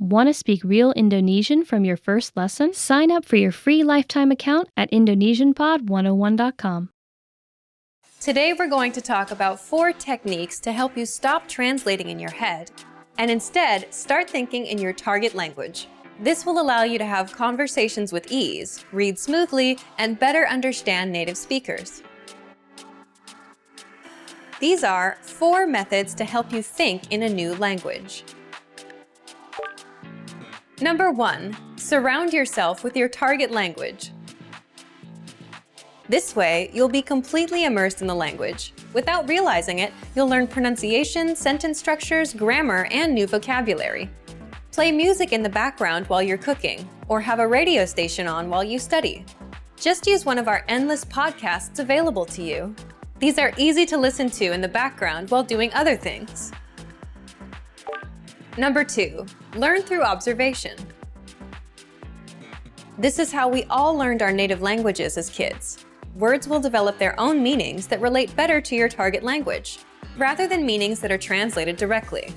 Want to speak real Indonesian from your first lesson? Sign up for your free lifetime account at indonesianpod101.com. Today we're going to talk about 4 techniques to help you stop translating in your head and instead start thinking in your target language. This will allow you to have conversations with ease, read smoothly, and better understand native speakers. These are 4 methods to help you think in a new language. Number 1, surround yourself with your target language. This way, you'll be completely immersed in the language. Without realizing it, you'll learn pronunciation, sentence structures, grammar, and new vocabulary. Play music in the background while you're cooking, or have a radio station on while you study. Just use one of our endless podcasts available to you. These are easy to listen to in the background while doing other things. Number 2, learn through observation. This is how we all learned our native languages as kids. Words will develop their own meanings that relate better to your target language, rather than meanings that are translated directly.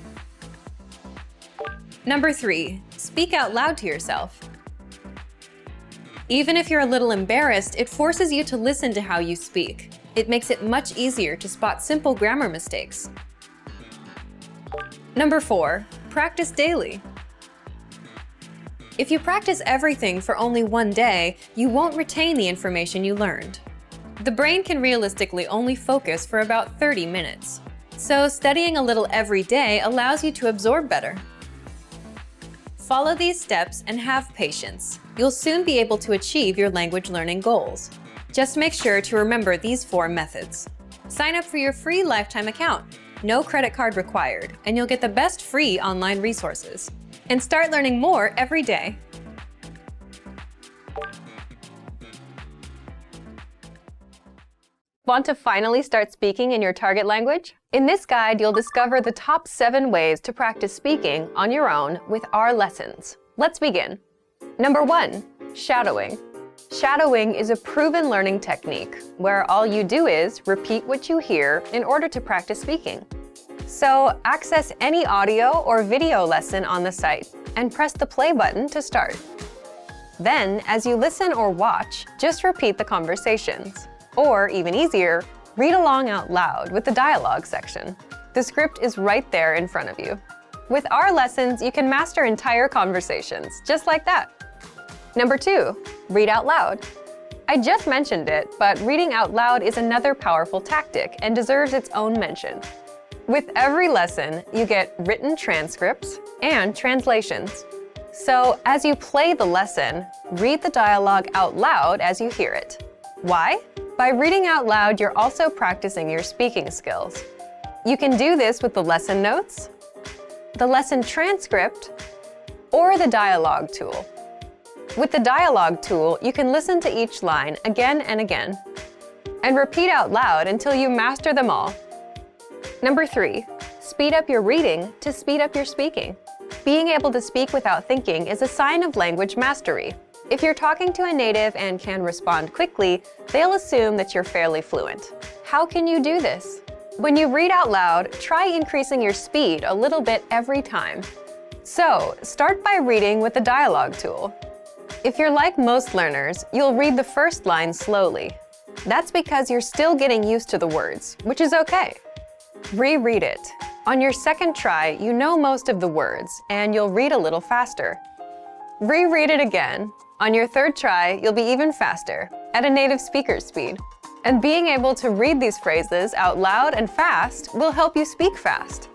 Number 3, speak out loud to yourself. Even if you're a little embarrassed, it forces you to listen to how you speak. It makes it much easier to spot simple grammar mistakes. Number 4, practice daily. If you practice everything for only one day, you won't retain the information you learned. The brain can realistically only focus for about 30 minutes. So studying a little every day allows you to absorb better. Follow these steps and have patience. You'll soon be able to achieve your language learning goals. Just make sure to remember these 4 methods. Sign up for your free lifetime account. No credit card required, and you'll get the best free online resources. And start learning more every day. Want to finally start speaking in your target language? In this guide, you'll discover the top 7 ways to practice speaking on your own with our lessons. Let's begin. Number 1, shadowing. Shadowing is a proven learning technique where all you do is repeat what you hear in order to practice speaking. So access any audio or video lesson on the site and press the play button to start. Then, as you listen or watch, just repeat the conversations. Or, even easier, read along out loud with the dialogue section. The script is right there in front of you. With our lessons, you can master entire conversations, just like that. Number 2, read out loud. I just mentioned it, but reading out loud is another powerful tactic and deserves its own mention. With every lesson, you get written transcripts and translations. So, as you play the lesson, read the dialogue out loud as you hear it. Why? By reading out loud, you're also practicing your speaking skills. You can do this with the lesson notes, the lesson transcript, or the dialogue tool. With the dialogue tool, you can listen to each line again and again, and repeat out loud until you master them all. Number 3, speed up your reading to speed up your speaking. Being able to speak without thinking is a sign of language mastery. If you're talking to a native and can respond quickly, they'll assume that you're fairly fluent. How can you do this? When you read out loud, try increasing your speed a little bit every time. So, start by reading with the dialogue tool. If you're like most learners, you'll read the first line slowly. That's because you're still getting used to the words, which is okay. Reread it. On your second try, you know most of the words, and you'll read a little faster. Reread it again. On your third try, you'll be even faster, at a native speaker's speed. And being able to read these phrases out loud and fast will help you speak fast.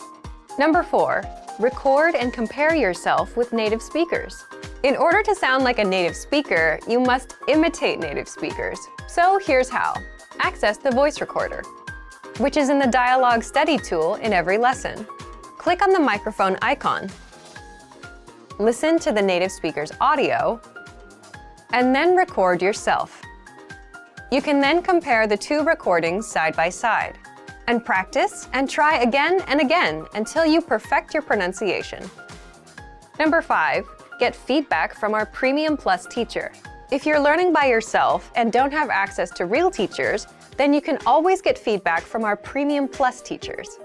Number 4, record and compare yourself with native speakers. In order to sound like a native speaker, you must imitate native speakers. So here's how. Access the voice recorder, which is in the dialogue study tool in every lesson. Click on the microphone icon. Listen to the native speaker's audio, and then record yourself. You can then compare the 2 recordings side by side, and practice and try again and again until you perfect your pronunciation. Number 5, get feedback from our Premium Plus teacher. If you're learning by yourself and don't have access to real teachers, then you can always get feedback from our Premium Plus teachers.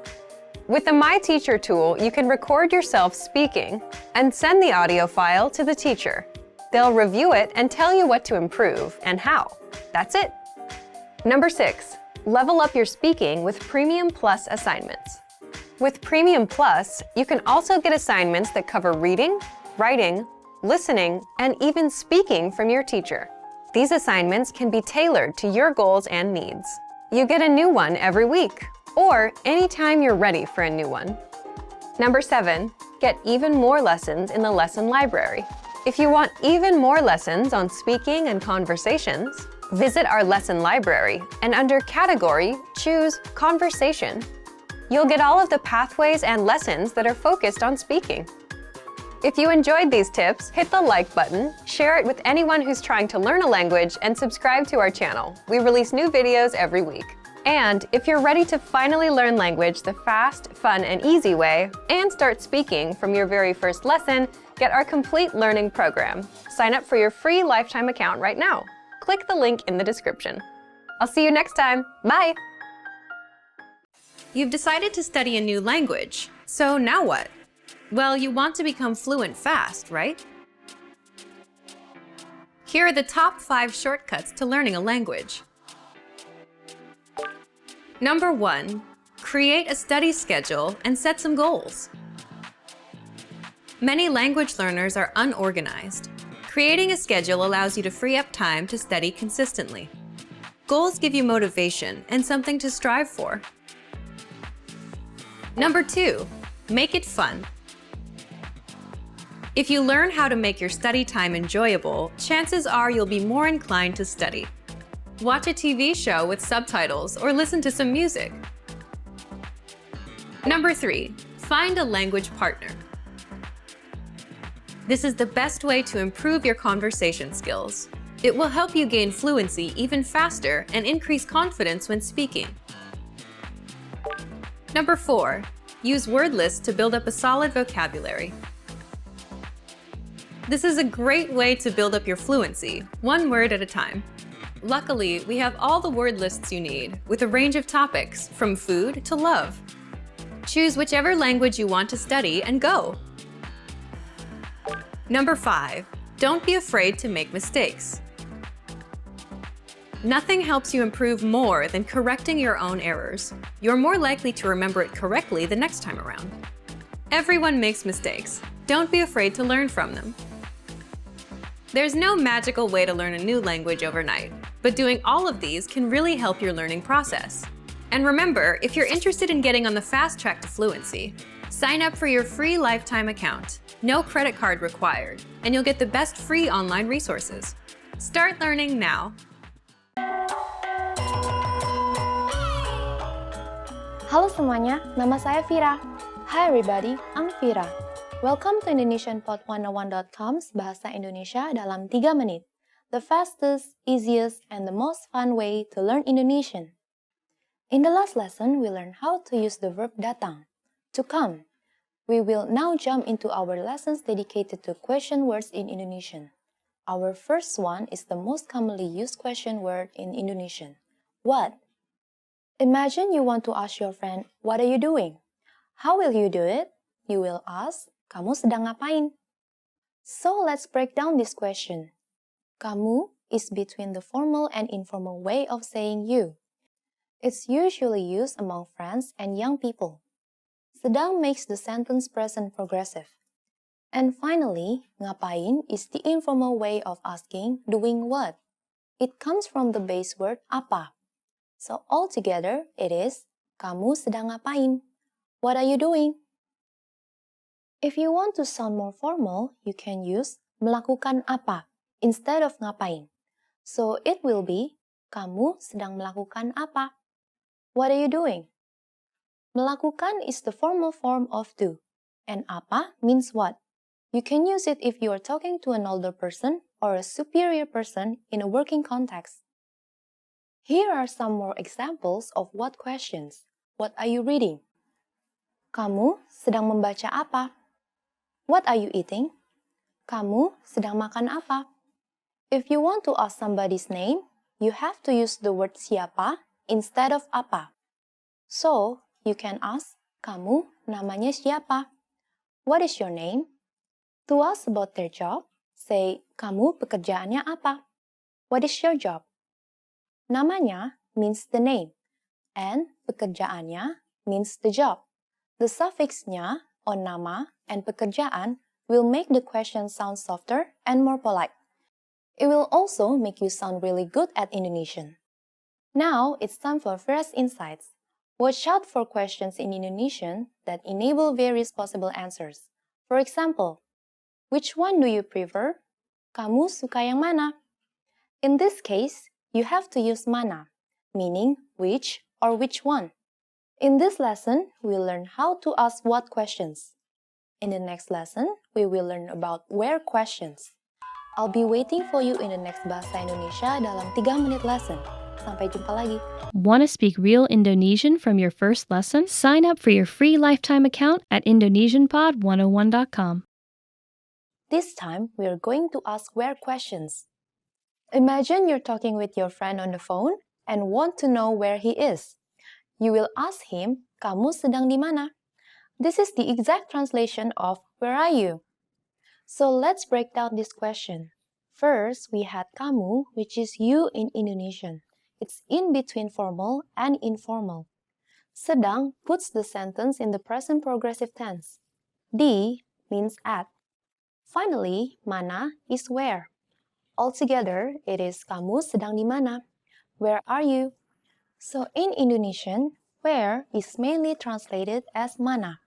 With the My Teacher tool, you can record yourself speaking and send the audio file to the teacher. They'll review it and tell you what to improve and how. That's it. Number 6, level up your speaking with Premium Plus assignments. With Premium Plus, you can also get assignments that cover reading, writing, listening, and even speaking from your teacher. These assignments can be tailored to your goals and needs. You get a new one every week, or anytime you're ready for a new one. Number 7, get even more lessons in the lesson library. If you want even more lessons on speaking and conversations, visit our lesson library and under Category, choose Conversation. You'll get all of the pathways and lessons that are focused on speaking. If you enjoyed these tips, hit the like button, share it with anyone who's trying to learn a language, and subscribe to our channel. We release new videos every week. And if you're ready to finally learn language the fast, fun, and easy way, and start speaking from your very first lesson, get our complete learning program. Sign up for your free lifetime account right now. Click the link in the description. I'll see you next time. Bye! You've decided to study a new language, so now what? Well, you want to become fluent fast, right? Here are the top 5 shortcuts to learning a language. Number 1, create a study schedule and set some goals. Many language learners are unorganized. Creating a schedule allows you to free up time to study consistently. Goals give you motivation and something to strive for. Number 2, make it fun. If you learn how to make your study time enjoyable, chances are you'll be more inclined to study. Watch a TV show with subtitles or listen to some music. Number 3, find a language partner. This is the best way to improve your conversation skills. It will help you gain fluency even faster and increase confidence when speaking. Number 4, use word lists to build up a solid vocabulary. This is a great way to build up your fluency, one word at a time. Luckily, we have all the word lists you need, with a range of topics, from food to love. Choose whichever language you want to study and go. Number 5, don't be afraid to make mistakes. Nothing helps you improve more than correcting your own errors. You're more likely to remember it correctly the next time around. Everyone makes mistakes. Don't be afraid to learn from them. There's no magical way to learn a new language overnight, but doing all of these can really help your learning process. And remember, if you're interested in getting on the fast track to fluency, sign up for your free lifetime account. No credit card required, and you'll get the best free online resources. Start learning now. Halo semuanya, nama saya Vira. Hi everybody, I'm Vira. Welcome to IndonesianPod101.com's Bahasa Indonesia dalam 3 menit. The fastest, easiest, and the most fun way to learn Indonesian. In the last lesson, we learned how to use the verb datang, to come. We will now jump into our lessons dedicated to question words in Indonesian. Our first one is the most commonly used question word in Indonesian. What? Imagine you want to ask your friend, what are you doing? How will you do it? You will ask, kamu sedang ngapain? So let's break down this question. Kamu is between the formal and informal way of saying you. It's usually used among friends and young people. Sedang makes the sentence present progressive. And finally, ngapain is the informal way of asking doing what. It comes from the base word apa. So altogether, it is kamu sedang ngapain? What are you doing? If you want to sound more formal, you can use melakukan apa instead of ngapain. So it will be kamu sedang melakukan apa? What are you doing? Melakukan is the formal form of do, and apa means what. You can use it if you are talking to an older person or a superior person in a working context. Here are some more examples of what questions. What are you reading? Kamu sedang membaca apa? What are you eating? Kamu sedang makan apa? If you want to ask somebody's name, you have to use the word siapa instead of apa. So, you can ask, kamu namanya siapa? What is your name? To ask about their job, say, kamu pekerjaannya apa? What is your job? Namanya means the name, and pekerjaannya means the job. The suffix-nya on nama and pekerjaan will make the question sound softer and more polite. It will also make you sound really good at Indonesian. Now it's time for Vera's Insights. Watch out for questions in Indonesian that enable various possible answers. For example, which one do you prefer? Kamu suka yang mana? In this case, you have to use mana, meaning which or which one. In this lesson, we'll learn how to ask what questions. In the next lesson, we will learn about where questions. I'll be waiting for you in the next Bahasa Indonesia dalam 3 menit lesson. Sampai jumpa lagi. Want to speak real Indonesian from your first lesson? Sign up for your free lifetime account at IndonesianPod101.com. This time, we are going to ask where questions. Imagine you're talking with your friend on the phone and want to know where he is. You will ask him, kamu sedang di mana? This is the exact translation of where are you? So let's break down this question. First, we had kamu, which is you in Indonesian. It's in between formal and informal. Sedang puts the sentence in the present progressive tense. Di means at. Finally, mana is where. Altogether, it is kamu sedang di mana? Where are you? So in Indonesian, where is mainly translated as mana.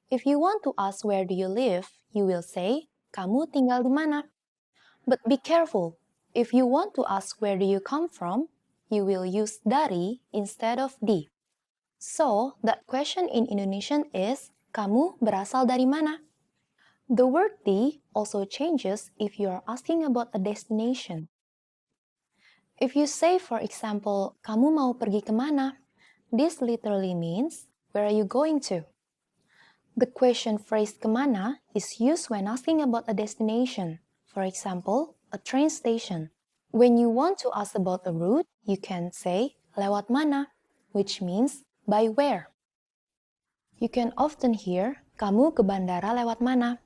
If you want to ask where do you live, you will say, kamu tinggal di mana? But be careful. If you want to ask where do you come from, you will use dari instead of di. So, that question in Indonesian is, kamu berasal dari mana? The word di also changes if you are asking about a destination. If you say, for example, kamu mau pergi kemana? This literally means, where are you going to? The question phrase kemana is used when asking about a destination. For example, a train station. When you want to ask about a route, you can say lewat mana, which means by where. You can often hear kamu ke bandara lewat mana.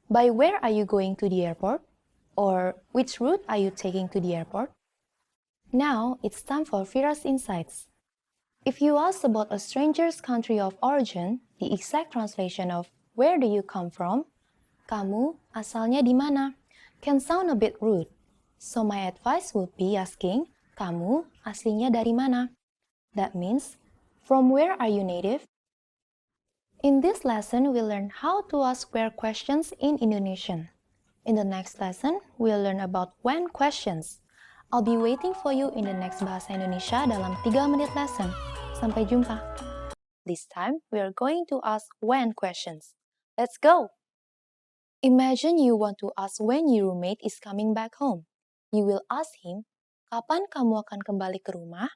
By where are you going to the airport? Or which route are you taking to the airport? Now it's time for Vera's Insights. If you ask about a stranger's country of origin, the exact translation of where do you come from, kamu asalnya di mana, can sound a bit rude. So my advice would be asking, kamu aslinya dari mana? That means, from where are you native? In this lesson, we'll learn how to ask where questions in Indonesian. In the next lesson, we'll learn about when questions. I'll be waiting for you in the next Bahasa Indonesia dalam 3 menit lesson. Sampai jumpa. This time, we are going to ask when questions. Let's go! Imagine you want to ask when your roommate is coming back home. You will ask him, kapan kamu akan kembali ke rumah?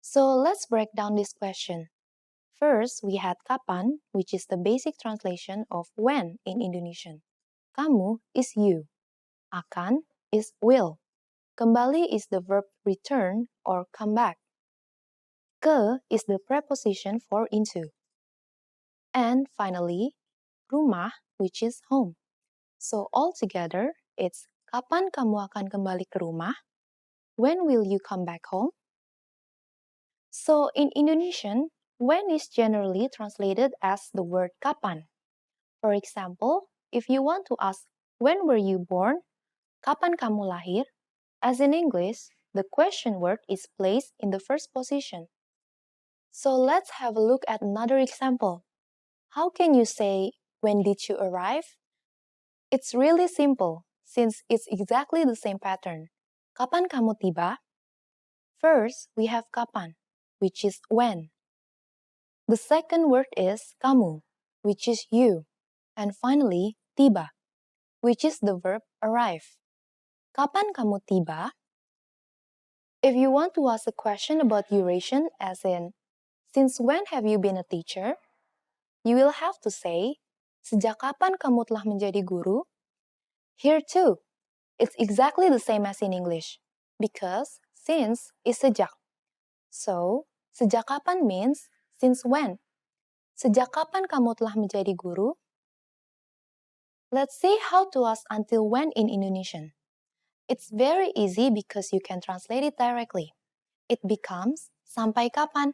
So let's break down this question. First, we had kapan, which is the basic translation of when in Indonesian. Kamu is you. Akan is will. Kembali is the verb return or come back. Ke is the preposition for into. And finally, rumah, which is home. So altogether, it's kapan kamu akan kembali ke rumah? When will you come back home? So in Indonesian, when is generally translated as the word kapan. For example, if you want to ask, when were you born? Kapan kamu lahir? As in English, the question word is placed in the first position. So let's have a look at another example. How can you say, when did you arrive? It's really simple, since it's exactly the same pattern. Kapan kamu tiba? First, we have kapan, which is when. The second word is kamu, which is you. And finally, tiba, which is the verb arrive. Kapan kamu tiba? If you want to ask a question about duration, as in, since when have you been a teacher? You will have to say, sejak kapan kamu telah menjadi guru? Here too, it's exactly the same as in English, because since is sejak. So, sejak kapan means Since when? Sejak kapan kamu telah menjadi guru? Let's see how to ask until when in Indonesian. It's very easy because you can translate it directly. It becomes sampai kapan.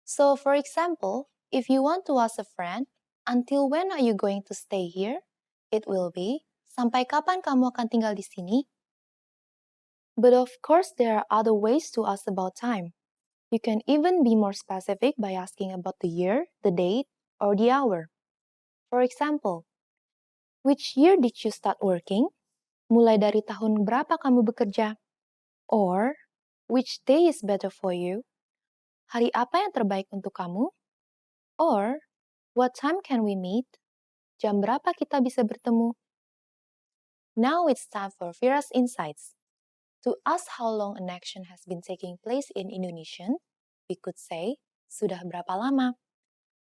So for example, if you want to ask a friend, until when are you going to stay here? It will be, sampai kapan kamu akan tinggal di sini? But of course, there are other ways to ask about time. You can even be more specific by asking about the year, the date, or the hour. For example, which year did you start working? Mulai dari tahun berapa kamu bekerja? Or, which day is better for you? Hari apa yang terbaik untuk kamu? Or, what time can we meet? Jam berapa kita bisa bertemu? Now it's time for Vira's Insights. To ask how long an action has been taking place in Indonesian, we could say, sudah berapa lama?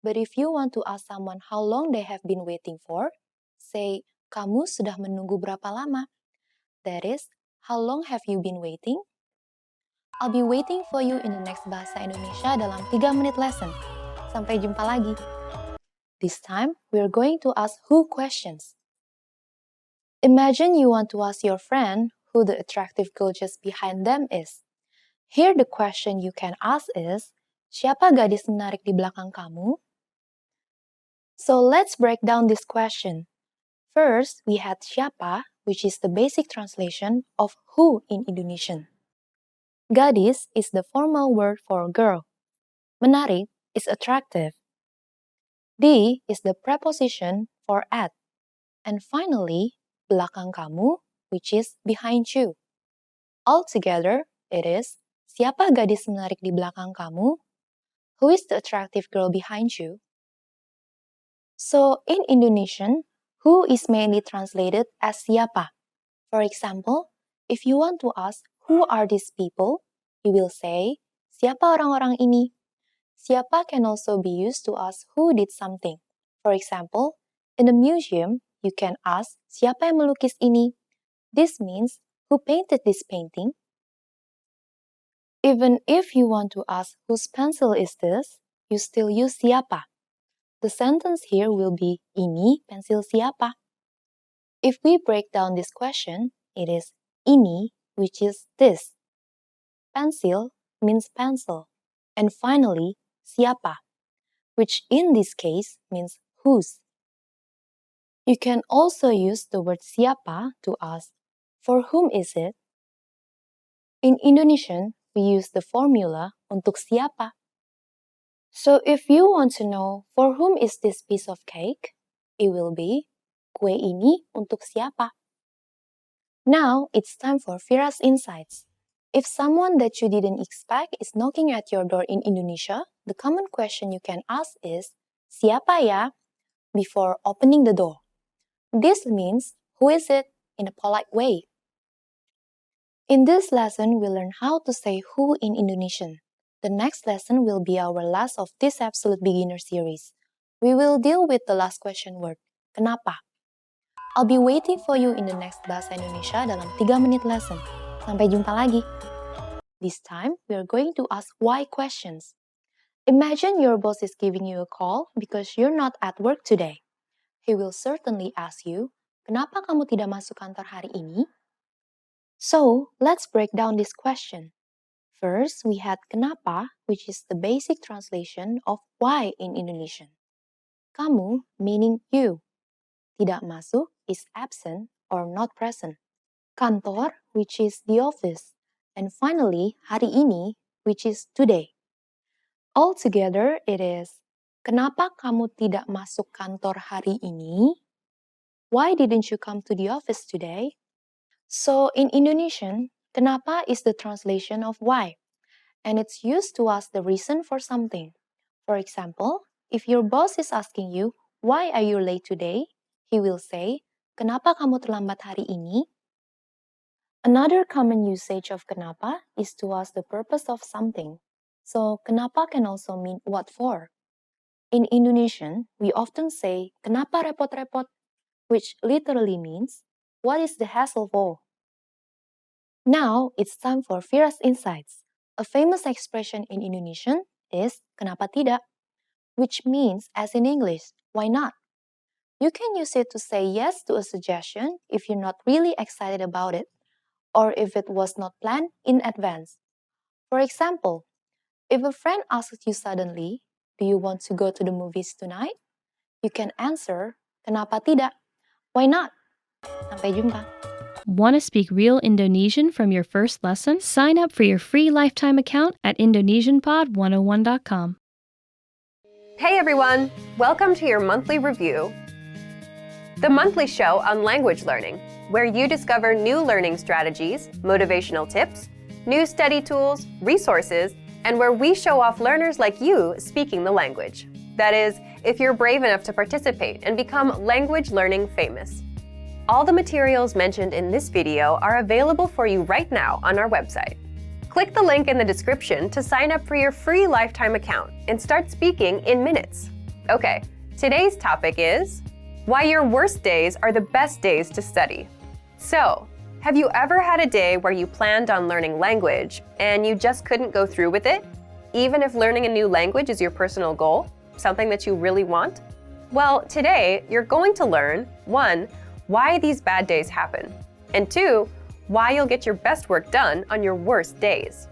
But if you want to ask someone how long they have been waiting for, say, kamu sudah menunggu berapa lama? That is, how long have you been waiting? I'll be waiting for you in the next Bahasa Indonesia dalam 3 menit lesson. Sampai jumpa lagi. This time, we're going to ask who questions. Imagine you want to ask your friend who the attractive girl just behind them is. Here the question you can ask is, siapa gadis menarik di belakang kamu? So let's break down this question. First, we had siapa, which is the basic translation of who in Indonesian. Gadis is the formal word for girl. Menarik is attractive. Di is the preposition for at. And finally, belakang kamu, which is behind you. Altogether, it is, siapa gadis menarik di belakang kamu? Who is the attractive girl behind you? So, in Indonesian, who is mainly translated as siapa. For example, if you want to ask who are these people, you will say, siapa orang-orang ini? Siapa can also be used to ask who did something. For example, in a museum, you can ask, siapa yang melukis ini? This means, who painted this painting? Even if you want to ask whose pencil is this, you still use siapa. The sentence here will be, ini pensil siapa? If we break down this question, it is ini, which is this. Pensil means pencil. And finally, siapa, which in this case means whose. You can also use the word siapa to ask, for whom is it? In Indonesian, we use the formula untuk siapa. So if you want to know for whom is this piece of cake, it will be, kue ini untuk siapa? Now, it's time for Vira's Insights. If someone that you didn't expect is knocking at your door in Indonesia, the common question you can ask is, siapa ya? Before opening the door. This means, who is it? In a polite way. In this lesson, we learn how to say who in Indonesian. The next lesson will be our last of this Absolute Beginner series. We will deal with the last question word, kenapa? I'll be waiting for you in the next Bahasa Indonesia dalam 3 menit lesson. Sampai jumpa lagi. This time, we are going to ask why questions. Imagine your boss is giving you a call because you're not at work today. He will certainly ask you, kenapa kamu tidak masuk kantor hari ini? So, let's break down this question. First, we had kenapa, which is the basic translation of why in Indonesian. Kamu meaning you. Tidak masuk is absent or not present. Kantor, which is the office. And finally, hari ini, which is today. Altogether, it is, kenapa kamu tidak masuk kantor hari ini? Why didn't you come to the office today? So, in Indonesian, kenapa is the translation of why. And it's used to ask the reason for something. For example, if your boss is asking you, why are you late today? He will say, kenapa kamu terlambat hari ini? Another common usage of kenapa is to ask the purpose of something. So, kenapa can also mean what for. In Indonesian, we often say, kenapa repot-repot? Which literally means, what is the hassle for? Now, it's time for Vira's Insights. A famous expression in Indonesian is kenapa tidak, which means, as in English, why not? You can use it to say yes to a suggestion if you're not really excited about it, or if it was not planned in advance. For example, if a friend asks you suddenly, "Do you want to go to the movies tonight?" You can answer, "Kenapa tidak? Why not?" Sampai jumpa. Want to speak real Indonesian from your first lesson? Sign up for your free lifetime account at IndonesianPod101.com. Hey everyone! Welcome to your monthly review, the monthly show on language learning, where you discover new learning strategies, motivational tips, new study tools, resources, and where we show off learners like you speaking the language. That is, if you're brave enough to participate and become language learning famous. All the materials mentioned in this video are available for you right now on our website. Click the link in the description to sign up for your free lifetime account and start speaking in minutes. Okay, today's topic is why your worst days are the best days to study. So, have you ever had a day where you planned on learning language and you just couldn't go through with it? Even if learning a new language is your personal goal, something that you really want? Well, today you're going to learn 1. Why these bad days happen, and 2. Why you'll get your best work done on your worst days.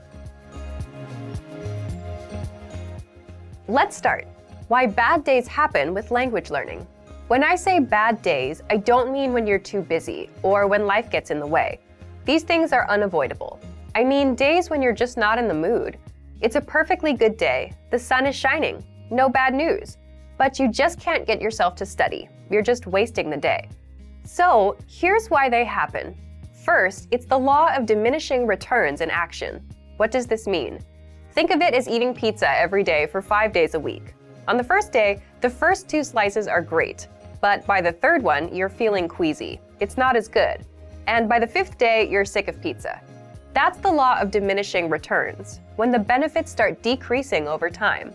Let's start. Why bad days happen with language learning. When I say bad days, I don't mean when you're too busy or when life gets in the way. These things are unavoidable. I mean days when you're just not in the mood. It's a perfectly good day, the sun is shining, no bad news, but you just can't get yourself to study. You're just wasting the day. So, here's why they happen. First, it's the law of diminishing returns in action. What does this mean? Think of it as eating pizza every day for 5 days a week. On the first day, the first 2 slices are great, but by the third one, you're feeling queasy. It's not as good. And by the 5th day, you're sick of pizza. That's the law of diminishing returns, when the benefits start decreasing over time.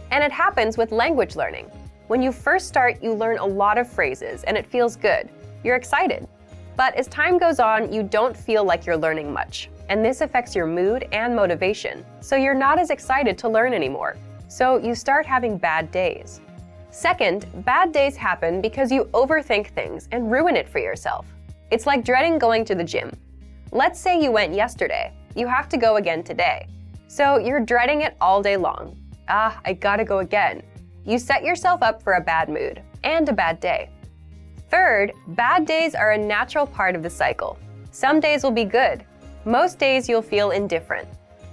And it happens with language learning. When you first start, you learn a lot of phrases, and it feels good. You're excited. But as time goes on, you don't feel like you're learning much, and this affects your mood and motivation, so you're not as excited to learn anymore. So you start having bad days. Second, bad days happen because you overthink things and ruin it for yourself. It's like dreading going to the gym. Let's say you went yesterday. You have to go again today. So you're dreading it all day long. I gotta go again. You set yourself up for a bad mood and a bad day. Third, bad days are a natural part of the cycle. Some days will be good. Most days you'll feel indifferent.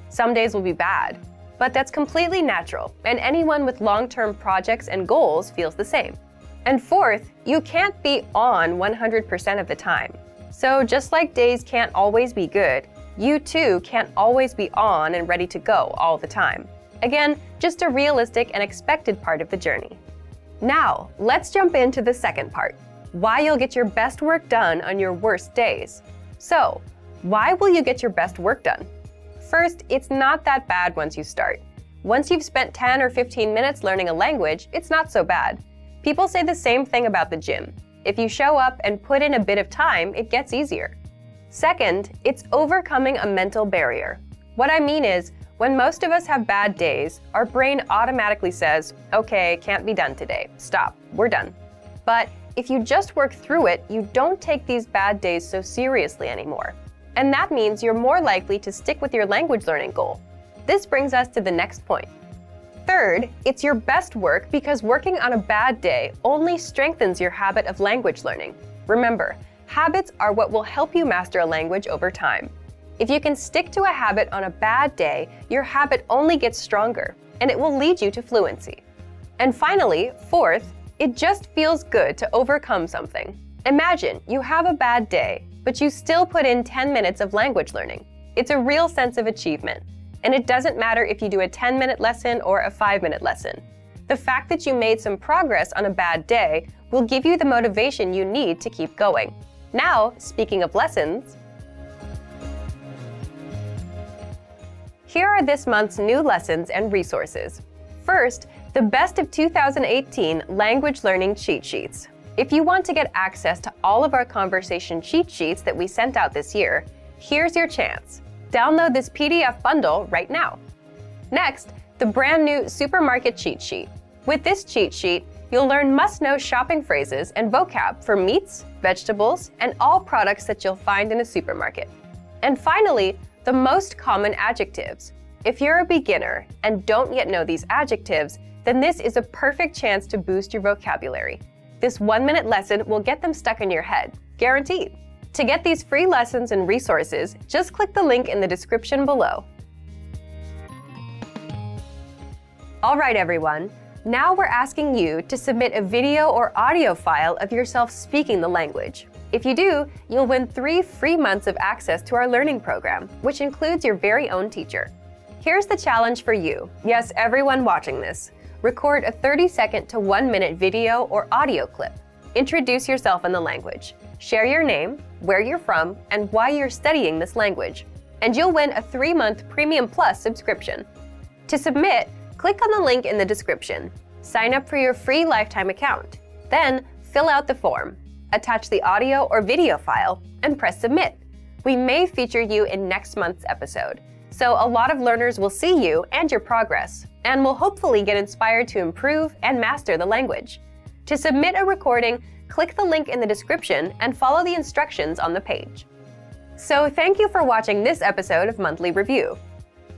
Some days will be bad. But that's completely natural, and anyone with long-term projects and goals feels the same. And fourth, you can't be on 100% of the time. So just like days can't always be good, you too can't always be on and ready to go all the time. Again, just a realistic and expected part of the journey. Now, let's jump into the second part. Why you'll get your best work done on your worst days. So, why will you get your best work done? First, it's not that bad once you start. Once you've spent 10 or 15 minutes learning a language, it's not so bad. People say the same thing about the gym. If you show up and put in a bit of time, it gets easier. Second, it's overcoming a mental barrier. What I mean is, when most of us have bad days, our brain automatically says, "Okay, can't be done today. Stop, we're done." But if you just work through it, you don't take these bad days so seriously anymore. And that means you're more likely to stick with your language learning goal. This brings us to the next point. Third, it's your best work because working on a bad day only strengthens your habit of language learning. Remember, habits are what will help you master a language over time. If you can stick to a habit on a bad day, your habit only gets stronger, and it will lead you to fluency. And finally, fourth, it just feels good to overcome something. Imagine you have a bad day, but you still put in 10 minutes of language learning. It's a real sense of achievement. And it doesn't matter if you do a 10-minute lesson or a 5-minute lesson. The fact that you made some progress on a bad day will give you the motivation you need to keep going. Now, speaking of lessons, here are this month's new lessons and resources. First, the Best of 2018 Language Learning Cheat Sheets. If you want to get access to all of our conversation cheat sheets that we sent out this year, here's your chance. Download this PDF bundle right now. Next, the brand new Supermarket Cheat Sheet. With this cheat sheet, you'll learn must-know shopping phrases and vocab for meats, vegetables, and all products that you'll find in a supermarket. And finally, the most common adjectives. If you're a beginner and don't yet know these adjectives, then this is a perfect chance to boost your vocabulary. This 1-minute lesson will get them stuck in your head, guaranteed. To get these free lessons and resources, just click the link in the description below. All right, everyone. Now we're asking you to submit a video or audio file of yourself speaking the language. If you do, you'll win 3 free months of access to our learning program, which includes your very own teacher. Here's the challenge for you. Yes, everyone watching this. Record a 30-second to 1-minute video or audio clip. Introduce yourself in the language. Share your name, where you're from, and why you're studying this language. And you'll win a 3-month Premium Plus subscription. To submit, click on the link in the description. Sign up for your free lifetime account. Then, fill out the form. Attach the audio or video file, and press submit. We may feature you in next month's episode. So a lot of learners will see you and your progress, and will hopefully get inspired to improve and master the language. To submit a recording, click the link in the description and follow the instructions on the page. So thank you for watching this episode of Monthly Review.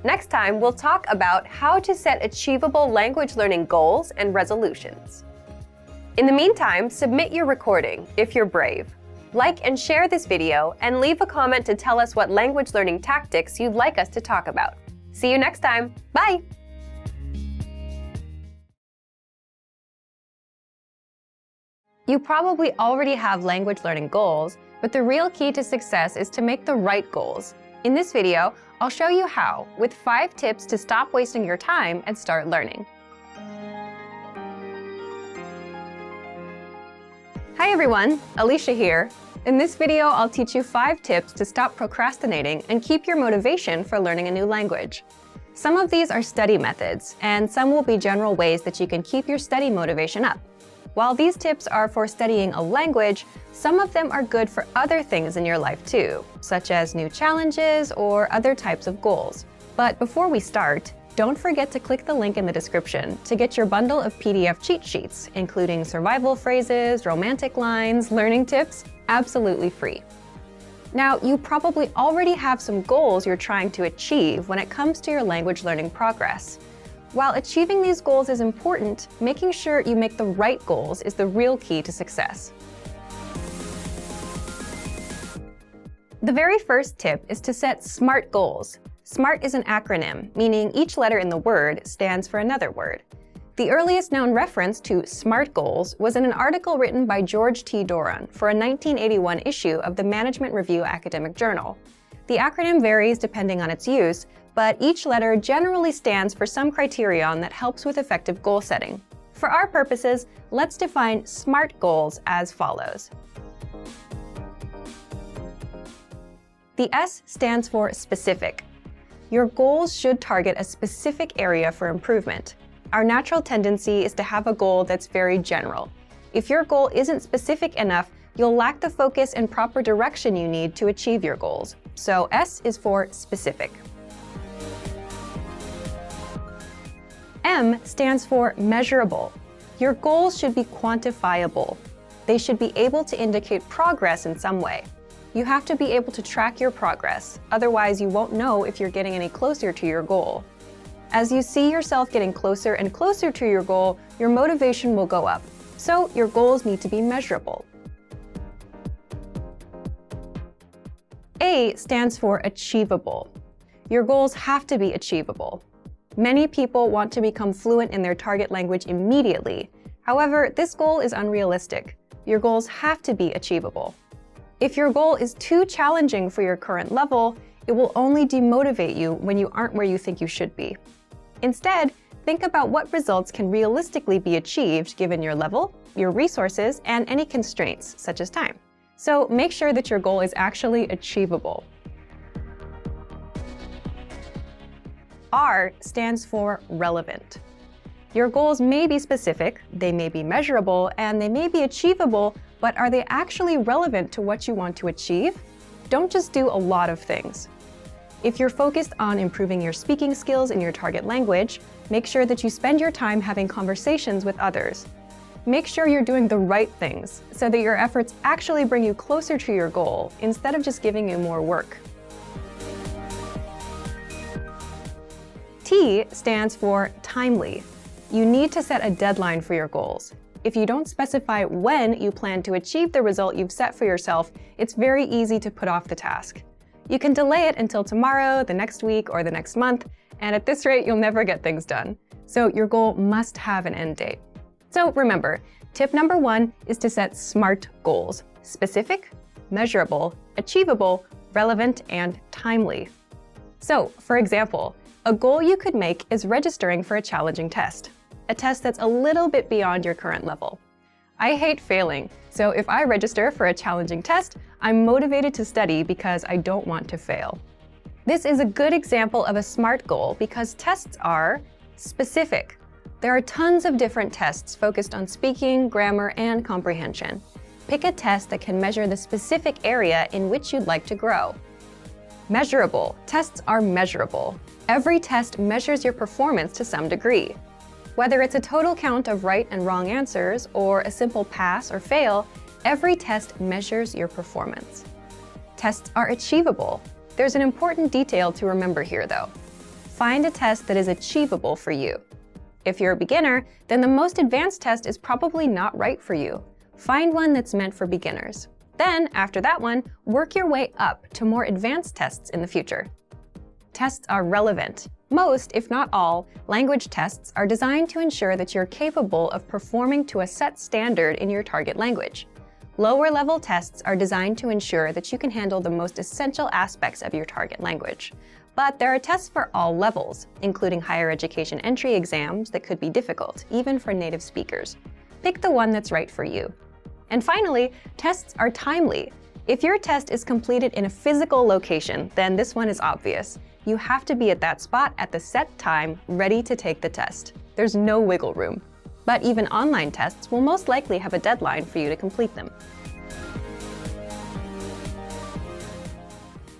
Next time, we'll talk about how to set achievable language learning goals and resolutions. In the meantime, submit your recording if you're brave. Like and share this video, and leave a comment to tell us what language learning tactics you'd like us to talk about. See you next time. Bye! You probably already have language learning goals, but the real key to success is to make the right goals. In this video, I'll show you how, with 5 tips to stop wasting your time and start learning. Hi everyone, Alicia here. In this video, I'll teach you 5 tips to stop procrastinating and keep your motivation for learning a new language. Some of these are study methods, and some will be general ways that you can keep your study motivation up. While these tips are for studying a language, some of them are good for other things in your life too, such as new challenges or other types of goals. But before we start, don't forget to click the link in the description to get your bundle of PDF cheat sheets, including survival phrases, romantic lines, learning tips, absolutely free. Now, you probably already have some goals you're trying to achieve when it comes to your language learning progress. While achieving these goals is important, making sure you make the right goals is the real key to success. The very first tip is to set SMART goals. SMART is an acronym, meaning each letter in the word stands for another word. The earliest known reference to SMART goals was in an article written by George T. Doran for a 1981 issue of the Management Review Academic Journal. The acronym varies depending on its use, but each letter generally stands for some criterion that helps with effective goal setting. For our purposes, let's define SMART goals as follows. The S stands for specific. Your goals should target a specific area for improvement. Our natural tendency is to have a goal that's very general. If your goal isn't specific enough, you'll lack the focus and proper direction you need to achieve your goals. So S is for specific. M stands for measurable. Your goals should be quantifiable. They should be able to indicate progress in some way. You have to be able to track your progress, otherwise you won't know if you're getting any closer to your goal. As you see yourself getting closer and closer to your goal, your motivation will go up. So your goals need to be measurable. A stands for achievable. Your goals have to be achievable. Many people want to become fluent in their target language immediately. However, this goal is unrealistic. Your goals have to be achievable. If your goal is too challenging for your current level, it will only demotivate you when you aren't where you think you should be. Instead, think about what results can realistically be achieved given your level, your resources, and any constraints, such as time. So make sure that your goal is actually achievable. R stands for relevant. Your goals may be specific, they may be measurable, and they may be achievable, but are they actually relevant to what you want to achieve? Don't just do a lot of things. If you're focused on improving your speaking skills in your target language, make sure that you spend your time having conversations with others. Make sure you're doing the right things so that your efforts actually bring you closer to your goal instead of just giving you more work. T stands for timely. You need to set a deadline for your goals. If you don't specify when you plan to achieve the result you've set for yourself, it's very easy to put off the task. You can delay it until tomorrow, the next week, or the next month, and at this rate, you'll never get things done. So your goal must have an end date. So remember, tip number 1 is to set SMART goals: specific, measurable, achievable, relevant, and timely. So, for example, a goal you could make is registering for a challenging test, a test that's a little bit beyond your current level. I hate failing, so if I register for a challenging test, I'm motivated to study because I don't want to fail. This is a good example of a SMART goal because tests are specific. There are tons of different tests focused on speaking, grammar, and comprehension. Pick a test that can measure the specific area in which you'd like to grow. Measurable. Tests are measurable. Every test measures your performance to some degree. Whether it's a total count of right and wrong answers or a simple pass or fail, every test measures your performance. Tests are achievable. There's an important detail to remember here, though. Find a test that is achievable for you. If you're a beginner, then the most advanced test is probably not right for you. Find one that's meant for beginners. Then, after that one, work your way up to more advanced tests in the future. Tests are relevant. Most, if not all, language tests are designed to ensure that you're capable of performing to a set standard in your target language. Lower-level tests are designed to ensure that you can handle the most essential aspects of your target language. But there are tests for all levels, including higher education entry exams that could be difficult, even for native speakers. Pick the one that's right for you. And finally, tests are timely. If your test is completed in a physical location, then this one is obvious. You have to be at that spot at the set time, ready to take the test. There's no wiggle room. But even online tests will most likely have a deadline for you to complete them.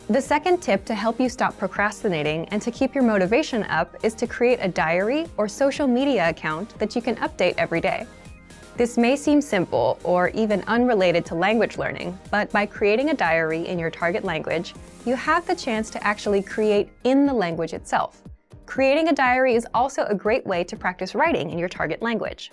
The second tip to help you stop procrastinating and to keep your motivation up is to create a diary or social media account that you can update every day. This may seem simple or even unrelated to language learning, but by creating a diary in your target language, you have the chance to actually create in the language itself. Creating a diary is also a great way to practice writing in your target language.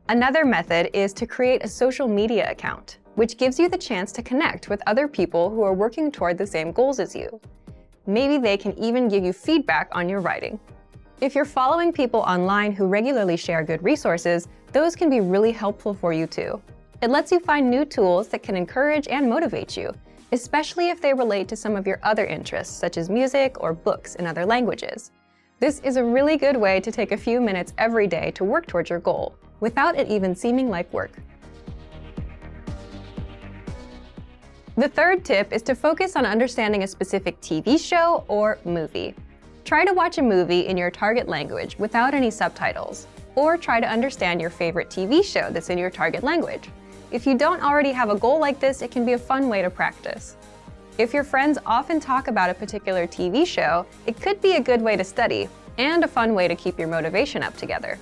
Another method is to create a social media account, which gives you the chance to connect with other people who are working toward the same goals as you. Maybe they can even give you feedback on your writing. If you're following people online who regularly share good resources, those can be really helpful for you too. It lets you find new tools that can encourage and motivate you, especially if they relate to some of your other interests, such as music or books in other languages. This is a really good way to take a few minutes every day to work towards your goal, without it even seeming like work. The third tip is to focus on understanding a specific TV show or movie. Try to watch a movie in your target language without any subtitles, or try to understand your favorite TV show that's in your target language. If you don't already have a goal like this, it can be a fun way to practice. If your friends often talk about a particular TV show, it could be a good way to study, and a fun way to keep your motivation up together.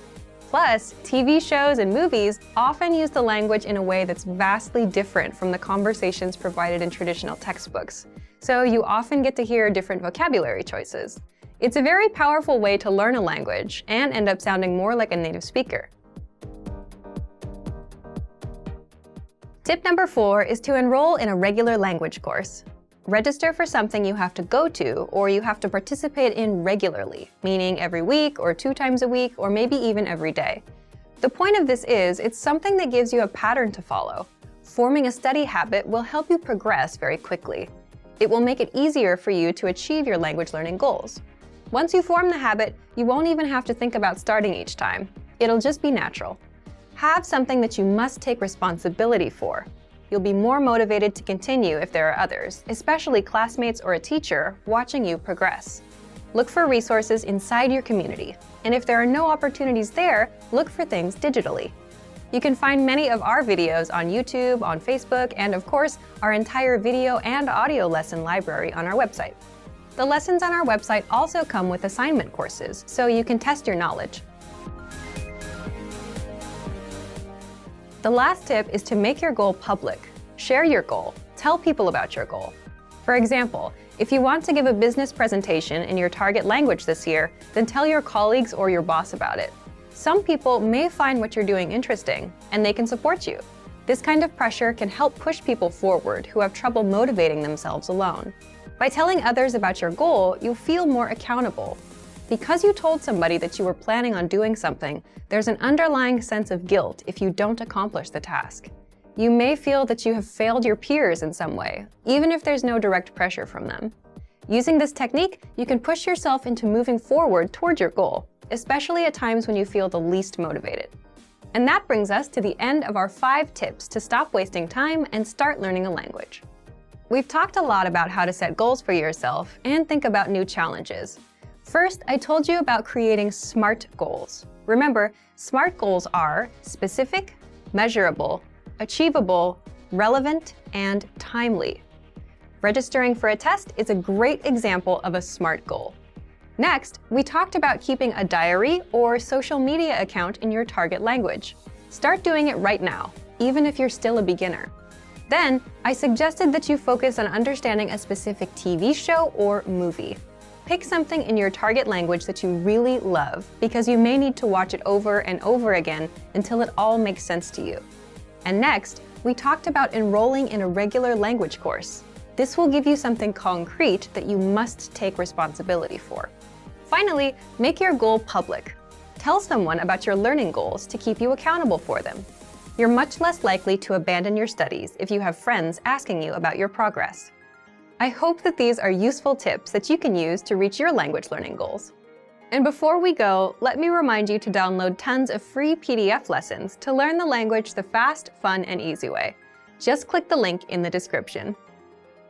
Plus, TV shows and movies often use the language in a way that's vastly different from the conversations provided in traditional textbooks, so you often get to hear different vocabulary choices. It's a very powerful way to learn a language and end up sounding more like a native speaker. Tip number 4 is to enroll in a regular language course. Register for something you have to go to or you have to participate in regularly, meaning every week or 2 times a week or maybe even every day. The point of this is it's something that gives you a pattern to follow. Forming a study habit will help you progress very quickly. It will make it easier for you to achieve your language learning goals. Once you form the habit, you won't even have to think about starting each time. It'll just be natural. Have something that you must take responsibility for. You'll be more motivated to continue if there are others, especially classmates or a teacher, watching you progress. Look for resources inside your community, and if there are no opportunities there, look for things digitally. You can find many of our videos on YouTube, on Facebook, and of course, our entire video and audio lesson library on our website. The lessons on our website also come with assignment courses, so you can test your knowledge. The last tip is to make your goal public. Share your goal. Tell people about your goal. For example, if you want to give a business presentation in your target language this year, then tell your colleagues or your boss about it. Some people may find what you're doing interesting, and they can support you. This kind of pressure can help push people forward who have trouble motivating themselves alone. By telling others about your goal, you'll feel more accountable. Because you told somebody that you were planning on doing something, there's an underlying sense of guilt if you don't accomplish the task. You may feel that you have failed your peers in some way, even if there's no direct pressure from them. Using this technique, you can push yourself into moving forward toward your goal, especially at times when you feel the least motivated. And that brings us to the end of our 5 tips to stop wasting time and start learning a language. We've talked a lot about how to set goals for yourself and think about new challenges. First, I told you about creating SMART goals. Remember, SMART goals are specific, measurable, achievable, relevant, and timely. Registering for a test is a great example of a SMART goal. Next, we talked about keeping a diary or social media account in your target language. Start doing it right now, even if you're still a beginner. Then, I suggested that you focus on understanding a specific TV show or movie. Pick something in your target language that you really love, because you may need to watch it over and over again until it all makes sense to you. And next, we talked about enrolling in a regular language course. This will give you something concrete that you must take responsibility for. Finally, make your goal public. Tell someone about your learning goals to keep you accountable for them. You're much less likely to abandon your studies if you have friends asking you about your progress. I hope that these are useful tips that you can use to reach your language learning goals. And before we go, let me remind you to download tons of free PDF lessons to learn the language the fast, fun, and easy way. Just click the link in the description.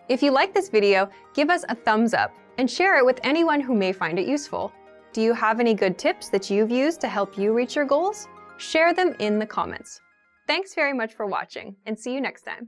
If you like this video, give us a thumbs up and share it with anyone who may find it useful. Do you have any good tips that you've used to help you reach your goals? Share them in the comments. Thanks very much for watching, and see you next time.